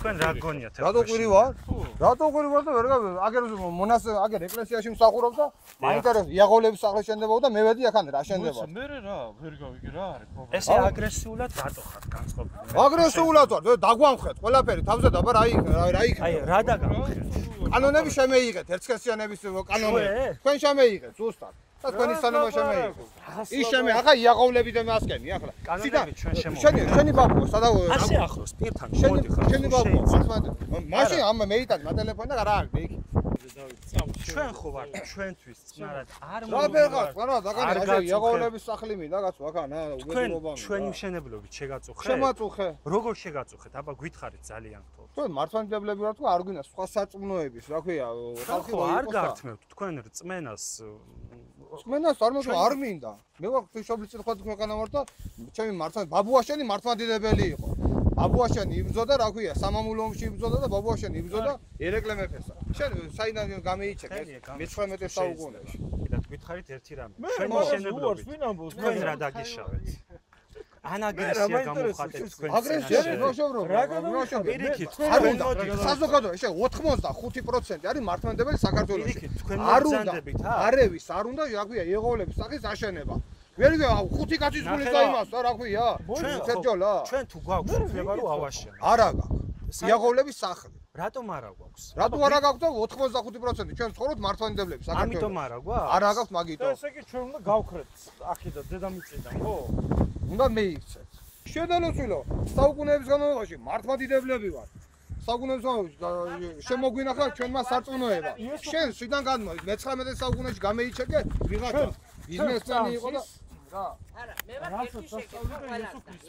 თქვენ რა გონიათ? რატო ყვირი ვარ? რატო ყვირი ვარ და ვერ აგერ მონას აგერ ეკლესიაში მსახურობ და მაინტერესებს იაღოვლების სახლი შენდებოდა და მე ვედი აქამდე რა შენდება. მე რა ვერ გავიგე რა არის პრობლემა. ესე აგრესიულად რატო ხარ განწყობილი? აგრესიულად ვარ, დაგვამხეთ ყველაფერი, თავზე დაბა რა იქ. აი რა დაგამხეთ? კანონები შემეიღეთ, ერთსქესიანების კანონები. თქვენ შემეიღეთ ზუსტად. და თქვენი სანობა შემეიღეთ. ის ახლა იაღოვლები და მასკენი ახლა. კანონები ჩვენ შემოვიდა. შენი ბაბუა სადა ასე ახლოს პირთან მოდი ხარ. შენი ბაბუა მაშინ ამ მეიტან მატელეფონი და რა არის იქ. ჩვენ ხო ვარ ჩვენთვის წნარად არ მოვიგებთ. რა დაგანე ასე იაღოვლების სახლი მინდა კაცო აქანა უგედრობა. ჩვენი მშენებლობით შეგაწუხეთ? შემაწუხე. როგორ შეგაწუხეთ? აბა გითხარით ძალიან გთხოვთ. თქვენ მართლმადიდებლები ვართ თუ არ გვინდა სხვა საწმუნოების, რა ქვია, ხალხი არ გართმევთ თქვენ რწმენას. რწმენას არ მინდა. მე ვარ ღვთისმშობლის წინააღმდეგ ქვეყანა ვარ და ჩემი ბაბუაშენი მართლმადიდებელი იყო. ბაბუაშენი იბრძოდა, რა ქვია, სამამულო ომში იბრძოდა და ბაბუაშენი იბრძოდა ერეკლე მეფესა. შენ საიდან გამეიჩეკე მე-19 საუკუნეში. კიდევ გითხარით ერთი რამე. ჩვენი მშენებლობით თქვენ რა დაგიშავეთ? ან აგრესია გამოხატეთ თქვენ. აგრესია ნოშოვრობ. პირიქით, არ უნდა. საზოგადო, ესე 85% არის მართლმადიდებელი საქართველოში. არ უნდა. არევის არ უნდა, რა ქვია, იაღოვლების სახის აშენება. ვერ ვიგე 5 კაცის გულის დაიმასა, რა ქვია? სერჯოლა. ჩვენ თუ გვაქვს უფლება რომ ავაშენოთ. არა გაქვს. იაღოვლების სახლი. რატომ არა გვაქვს? რატო არა გაქვს და 85% ჩვენ ცხოვრობთ მართლმადიდებლები საქართველოში. ამიტომ არა გვაქვს? არა გაქვს მაგითო. ესე იგი ჩვენ უნდა გავხრეთ აქედან დედამიწიდან, ხო? უნდა მეიქცეთ. შედელოსვილო, საუკუნეების განმავლობაში მართლმადიდებლები ვართ. საუკუნეების განმავლობაში შემოგვინახა ჩვენმა სარწმუნოება. შენ სიდან გადმოდი? მე-19 საუკუნეში გამეიჩეკე ვიღაცა ბიზნესმენი იყო და არა, მე ვარ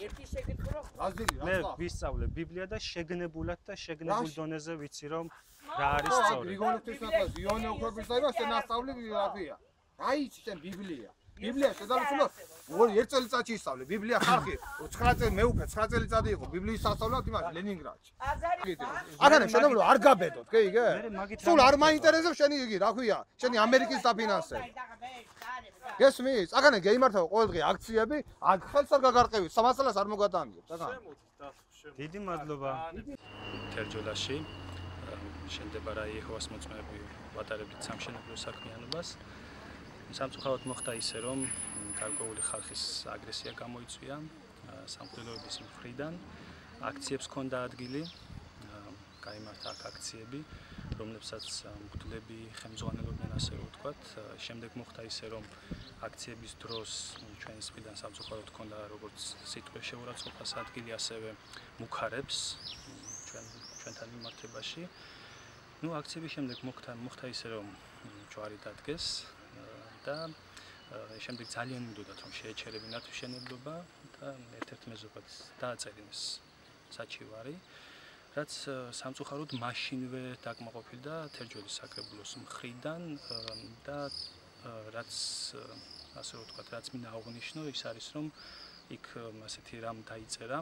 ერთი შეკითხვა. მე ვისწავლე ბიბლია და შეგნებულად და შეგნებულ დონეზე ვიცი რომ რა არის სწორი. გრიგორი ღვთისმეტყველის იოანე უხვების დაიბა შენ ასწავლე ვიღია. აი იცი შენ ბიბლია. ბიბლია შედარებულო 1 წელიწადში ისწავლე. ბიბლია ხალხი 9 წელი მეუფე 9 წელიწადი იყო ბიბლიის სასწავლად იმას ლენინგრადში. აგანე შენებულო არ გაბედოთ, კი იგე? სულ არ მაინტერესებს შენი იგი, რა ქვია? შენი ამერიკის დაფინანსები. გესმის? აგანე გეიმართავ ყოველდღე აქციები, აქ ხელს არ გაგარყევით, 300-ას არ მოგატანგებთ, აგან. დიდი მადლობა. თერჯოლაში შენდება რა იეჰოვას მოწმეები ვატარებთ სამშენებლო საქმიანობას. სამწუხაროდ მოხდა ისე რომ გარკვეული ხალხის აგრესია გამოიწვია სამღვდელოების მხრიდან. აქციებს ჰქონდა ადგილი, გაიმართა აქ აქციები, რომლებსაც მღვდლები ხელმძღვანელობდნენ, ასე რომ ვთქვათ. შემდეგ მოხდა ისე რომ აქციების დროს ჩვენი მხრიდან სამწუხაროდ ჰქონდა როგორც სიტყვის შეურაცხყოფას ადგილი, ასევე მუქარებს ჩვენთან მიმართებაში. ნუ აქციების შემდეგ მოხდა ისე რომ ჯვარი დადგეს და შემდეგ ძალიან უნდათ რომ შეეჩერებინათ მშენებლობა და ერთ-ერთ მეზობლად დააწერინეს საჩივარი, რაც სამწუხაროდ მაშინვე დაკმაყოფილდა თერჯოლის საკრებულოს მხრიდან და რაც ასე რომ ვთქვათ, რაც მინდა აღვნიშნო, ის არის რომ იქ ასეთი რამ დაიწერა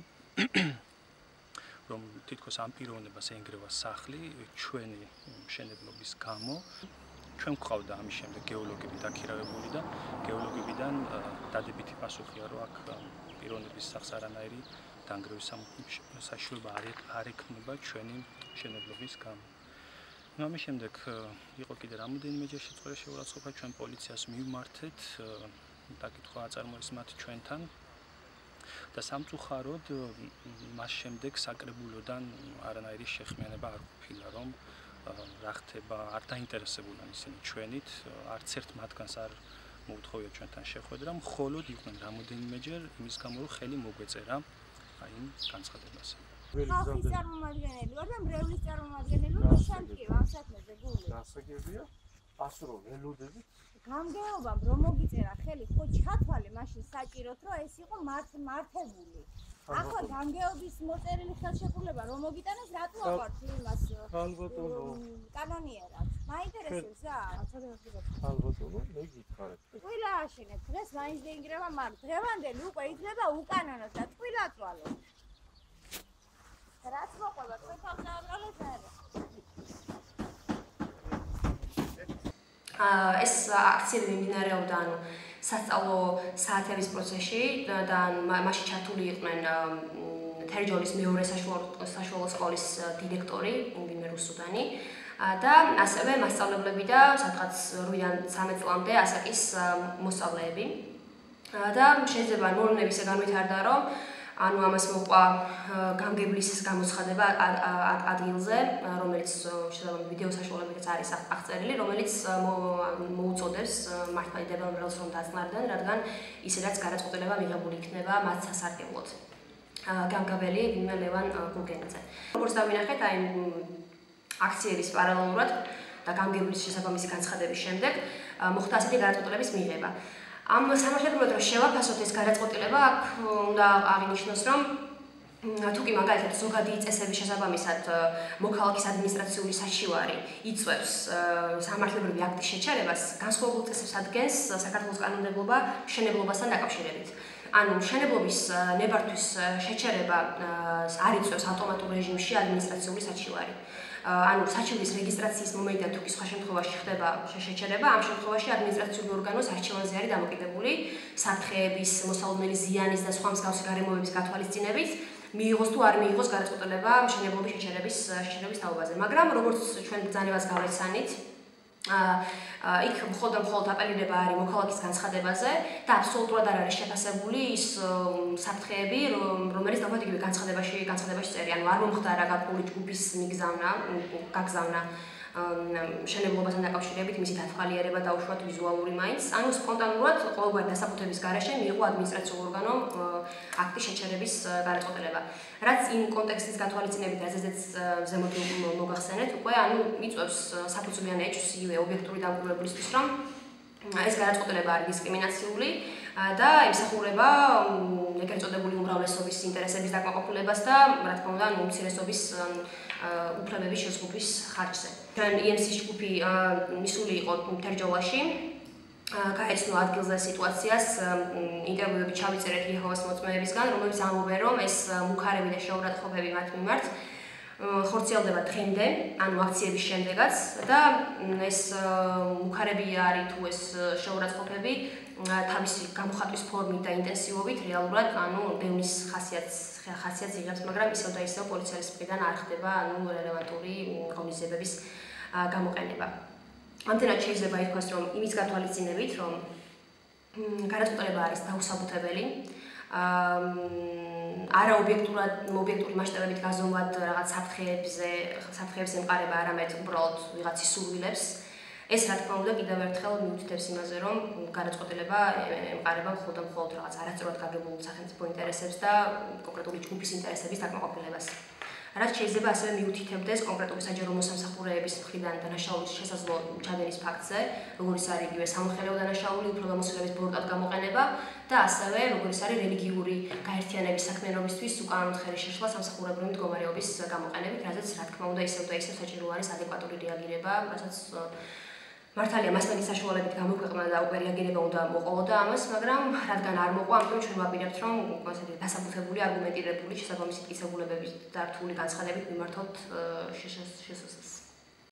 რომ თითქოს ამ პიროვნებას ეინგრევა სახლი ჩვენი მშენებლობის გამო. ჩვენ გვყავდა ამის შემდეგ გეოლოგები დაქირავებული და გეოლოგებიდან დადებითი პასუხია რომ აქ პიროვნების სახს არანაირი დანგრევის საშუალება არ ექნება ჩვენი მშენებლობის გამო. ნუ ამის შემდეგ იყო კიდე რამოდენიმეჯერ შეწყვეტა შეურაცხყოფა, ჩვენ პოლიციას მივმართეთ, დაკითხვა აწარმოეს მათ ჩვენთან და სამწუხაროდ მას შემდეგ საკრებულოდან არანაირი შეხმიანება არ ყოფილა რომ რა ხდება, არ დაინტერესებულან ისინი ჩვენით, არც ერთ მათგანს არ მოუთხოვია ჩვენთან შეხვედრა, მხოლოდ იყვნენ რამოდენიმეჯერ იმის გამო რომ ხელი მოგვეწერა აი იმ განცხადებაზე. ხალხის წარმომადგენელი ვარ და მრევლის წარმომადგენელი ვარ, შენ კი ამ საქმეზე გული. გასაგებია? ასრო ველოდებით? გამგეობამ რომ მოგიწერა ხელი, ხო ჩათვალე მაშინ საჭიროთ რომ ეს იყო მართებული. ახლა გამგეობის მოწერილი ხელშეკრულება რომ მოგიტანეს რატო აღვართ იმას კანონიერად? მაინტერესებს რა? ალბათო, მე გითხარით. ტყუილა აშენეთ, დღეს მაინც დაინგრევა, მაგრამ დღევანდელი უკვე იძლება უკანონოს და ტყუილა წვალო. რაც მოყვება, თქვენ თავს დააბრალეთ არა. ეს აქციები მიმდინარეობდა სასწავლო საათების პროცესში და მასში ჩართული იყვნენ თერჯოლის მეორე საშუალო სკოლის დირექტორი ვიმე რუსუდანი და ასევე მასწავლებლები და სადღაც 8-დან 13 წლამდე ასაკის მოსწავლეები და შეიძლება მოვლენები ისე განვითარდა რომ ამას მოყვა გამგებლის გამოცხადება ადგილზე, რომელიც შეიძლება ვიდეო საშუალებითაც არის აღწერილი, რომელიც მოუწოდებს მართლმადიდებელ მრევლს რომ დაწნარდნენ, რადგან ისედაც გადაწყვეტილება მიღებული იქნება მათ სასარგებლოდ. გამგებელი ვინმე ლევან გურგენიძე. როგორც დავინახეთ, აი აქციების პარალელურად და გამგებლის შესაბამისი განცხადების შემდეგ მოხდა ასეთი გადაწყვეტილების მიღება. ამ სამართლებრივად რომ შევაფასოთ ეს გადაწყვეტილება, აქ უნდა აღინიშნოს, რომ თუ კი მაგალითად ზოგადი წესების შესაბამისად მოქალაქის ადმინისტრაციული საჩივარი იწვევს სამართლებრივი აქტის შეჩერებას, განსხვავებულ წესებს ადგენს საქართველოს კანონმდებლობა მშენებლობასთან დაკავშირებით. ანუ მშენებლობის ნებართვის შეჩერება არ იწვევს ავტომატურ რეჟიმში ადმინისტრაციული საჩივარი. ანუ საჩივრის რეგისტრაციის მომენტიდან თუ კი სხვა შემთხვევაში ხდება შეჩერება, ამ შემთხვევაში ადმინისტრაციული ორგანოს არჩევანზე არის დამოკიდებული საფრთხეების, მოსალოდნელი ზიანის და სხვა მსგავსი გარემოებების გათვალისწინებით, მიიღოს თუ არ მიიღოს გადაწყვეტილება მშენებლობის შეჩერების თაობაზე. მაგრამ როგორც ჩვენ ბრძანებას გავეცანით, იქ მხოლოდ აპელირება არის მოქალაქის განცხადებაზე და აბსოლუტურად არ არის შეფასებული ის საფრთხეები, რომელიც თქვათ იგივე განცხადებაში წერია. ანუ არ მომხდარა გაგული ჯგუფის გაგზავნა მშენებლობასთან დაკავშირებით მისი დათვალიერება და უშუალოდ ვიზუალური მაინც. ანუ სპონტანურად ყოველგვარი დასაბუთების გარეშე მიიღო ადმინისტრაციულ ორგანომ აქტის შეჩერების გადაწყვეტილება. რაც იმ კონტექსტის გათვალისწინებით, რაზეც ზემოთ მოგახსენეთ, უკვე ანუ იწვევს საფუძვლიან ეჭვს იგივე ობიექტური დამკვირვებლისთვის, რომ ეს გადაწყვეტილება არის დისკრიმინაციული და ემსახურება ეგრეთ წოდებული უმრავლესობის ინტერესების დაკმაყოფილებას და რა თქმა უნდა, უმცირესობის უფლებების შეზღუდვის ხარჯზე. ჩვენ EMC-ის ჯგუფი მისული იყო თერჯოლაში, გაეცნო ადგილზე სიტუაციას, ინტერვიუები ჩავიწერეთ იეჰოვას მოწმეებისგან, რომლებიც ამბობენ, რომ ეს მუქარები და შეურაცხყოფები მათ მიმართ ხორციელდება დღემდე, ანუ აქციების შემდეგაც და ეს მუქარები არის თუ ეს შეურაცხყოფები თავისი გამოხატვის ფორმით და ინტენსივობით რეალურად ანუ დევნის ხასიათს იღებს, მაგრამ ისევ და ისევ პოლიციის მხრიდან არ ხდება ანუ რელევანტური ღონისძიებების გამოყენება. ამდენად შეიძლება ითქვას, რომ იმის გათვალისწინებით, რომ გადაწყვეტილება არის დაუსაბუთებელი, ობიექტური მასშტაბებით გაზომვად რაღაც საფრთხეებს ემყარება, არამედ უბრალოდ ვიღაცის სურვილებს. ეს რა თქმა უნდა კიდევ ერთხელ მიუთითებს იმაზე, რომ გადაწყვეტილება ემყარება მხოლოდ რაღაც არასწორად გაგებულ სახელმწიფო ინტერესებს და კონკრეტული ჯგუფის ინტერესების დაკმაყოფილებას. რაც შეიძლება ასევე მიუთითებდეს კონკრეტული საჯარო მოსამსახურეების მხრიდან დანაშაულის შესაძლო ჩადენის ფაქტზე, როგორიც არის იგივე სამოხელეო დანაშაული, უფლებამოსილების ბოროტად გამოყენება და ასევე როგორიც არის რელიგიური გაერთიანების საქმიანობისთვის უკანონოდ ხელი შეშლა სამსახურებრივი მდგომარეობის გამოყენებით, რაზეც რა თქმა უნდა ისევ და ისევ საჭირო არის ადეკვატური რეაგირება, რასაც მართალია მასმედიის საშუალებით გამოქვეყნა და უკვე რეაგირება უნდა მოყოლოდა ამას, მაგრამ რადგან არ მოყვა, ამიტომ ჩვენ ვაპირებთ, რომ ასეთი დასაბუთებული, არგუმენტირებული შესაბამისი მტკიცებულებებით და რთული განცხადებით მიმართოთ შესაძლებლობას.